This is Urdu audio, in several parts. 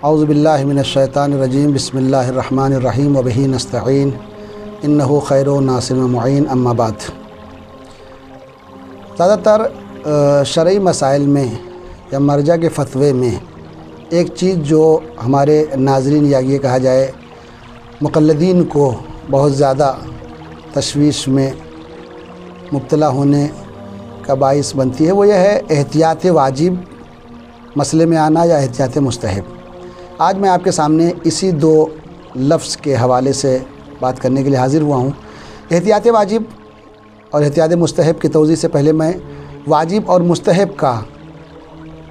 اعوذ باللہ من الشیطان الرجیم بسم اللہ الرحمن الرحیم وبہ نستعین انہ خیر ناصر معین اما بعد۔ زیادہ تر شرعی مسائل میں یا مرجع کے فتوے میں ایک چیز جو ہمارے ناظرین یا یہ کہا جائے مقلدین کو بہت زیادہ تشویش میں مبتلا ہونے کا باعث بنتی ہے، وہ یہ ہے احتیاط واجب مسئلے میں آنا یا احتیاط مستحب۔ آج میں آپ کے سامنے اسی دو لفظ کے حوالے سے بات کرنے کے لیے حاضر ہوا ہوں۔ احتیاط واجب اور احتیاط مستحب کی توضیح سے پہلے میں واجب اور مستحب کا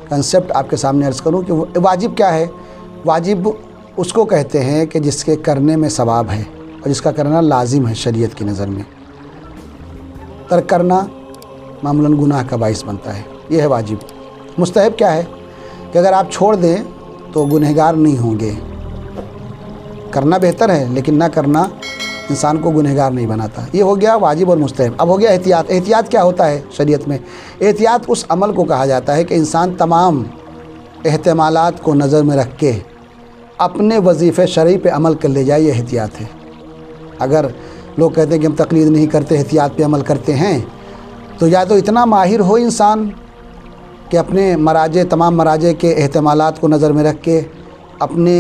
کنسیپٹ آپ کے سامنے عرض کروں کہ واجب کیا ہے۔ واجب اس کو کہتے ہیں کہ جس کے کرنے میں ثواب ہے اور جس کا کرنا لازم ہے شریعت کی نظر میں، ترک کرنا معمولاً گناہ کا باعث بنتا ہے، یہ ہے واجب۔ مستحب کیا ہے کہ اگر آپ چھوڑ دیں تو گنہگار نہیں ہوں گے، کرنا بہتر ہے لیکن نہ کرنا انسان کو گنہگار نہیں بناتا۔ یہ ہو گیا واجب اور مستحب۔ اب ہو گیا احتیاط۔ احتیاط کیا ہوتا ہے شریعت میں؟ احتیاط اس عمل کو کہا جاتا ہے کہ انسان تمام احتمالات کو نظر میں رکھ کے اپنے وظیفے شرعی پہ عمل کر لے جائے، یہ احتیاط ہے۔ اگر لوگ کہتے ہیں کہ ہم تقلید نہیں کرتے، احتیاط پہ عمل کرتے ہیں، تو یا تو اتنا ماہر ہو انسان کہ اپنے تمام مراجع کے احتمالات کو نظر میں رکھ کے اپنے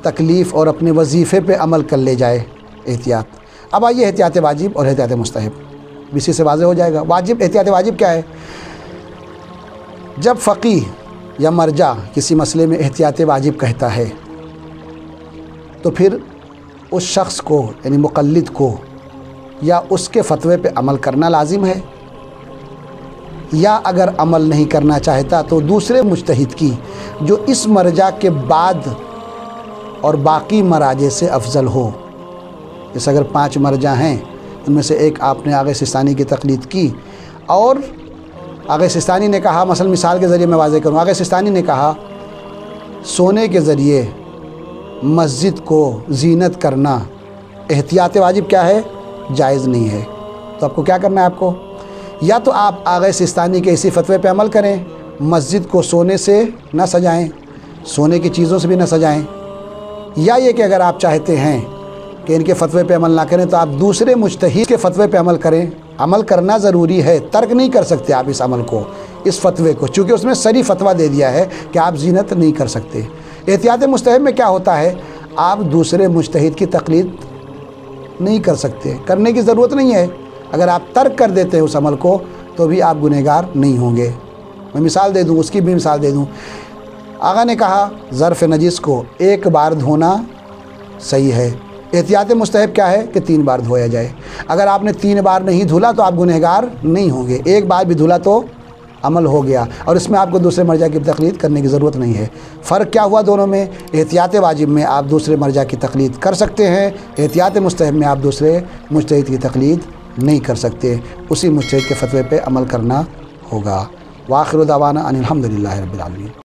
تکلیف اور اپنے وظیفے پہ عمل کر لے جائے، احتیاط۔ اب آئیے احتیاط واجب اور احتیاط مستحب، اسی سے واضح ہو جائے گا۔ واجب، احتیاط واجب کیا ہے؟ جب فقیہ یا مرجع کسی مسئلے میں احتیاط واجب کہتا ہے تو پھر اس شخص کو یعنی مقلد کو یا اس کے فتوے پہ عمل کرنا لازم ہے، یا اگر عمل نہیں کرنا چاہتا تو دوسرے مجتہد کی جو اس مرجع کے بعد اور باقی مراجع سے افضل ہو۔ جیسے اگر 5 مرجع ہیں، ان میں سے ایک آپ نے آغا سستانی کی تقلید کی اور آغا سستانی نے کہا، مثلا مثال کے ذریعے میں واضح کروں، آغا سستانی نے کہا سونے کے ذریعے مسجد کو زینت کرنا احتیاط واجب کیا ہے؟ جائز نہیں ہے۔ تو آپ کو کیا کرنا ہے؟ آپ کو یا تو آپ آغا سستانی کے اسی فتوے پہ عمل کریں، مسجد کو سونے سے نہ سجائیں، سونے کی چیزوں سے بھی نہ سجائیں، یا یہ کہ اگر آپ چاہتے ہیں کہ ان کے فتوے پہ عمل نہ کریں تو آپ دوسرے مجتہد کے فتوے پہ عمل کریں۔ عمل کرنا ضروری ہے، ترک نہیں کر سکتے آپ اس عمل کو، اس فتوے کو، چونکہ اس میں صریح فتویٰ دے دیا ہے کہ آپ زینت نہیں کر سکتے۔ احتیاط مستحب میں کیا ہوتا ہے؟ آپ دوسرے مجتہد کی تقلید نہیں کر سکتے، کرنے کی ضرورت نہیں ہے۔ اگر آپ ترک کر دیتے ہیں اس عمل کو تو بھی آپ گنہگار نہیں ہوں گے۔ میں مثال دے دوں، اس کی بھی مثال دے دوں۔ آقا نے کہا ظرف نجس کو 1 بار دھونا صحیح ہے۔ احتیاط مستحب کیا ہے کہ 3 بار دھویا جائے۔ اگر آپ نے 3 بار نہیں دھولا تو آپ گنہگار نہیں ہوں گے، 1 بار بھی دھولا تو عمل ہو گیا، اور اس میں آپ کو دوسرے مرجع کی تقلید کرنے کی ضرورت نہیں ہے۔ فرق کیا ہوا دونوں میں؟ احتیاط واجب میں آپ دوسرے مرجع کی تقلید کر سکتے ہیں، احتیاط مستحب میں آپ دوسرے مجتہد کی تقلید نہیں کر سکتے، اسی مجتہد کے فتوے پہ عمل کرنا ہوگا۔ وآخر دعوانا ان الحمد للہ رب العالمین۔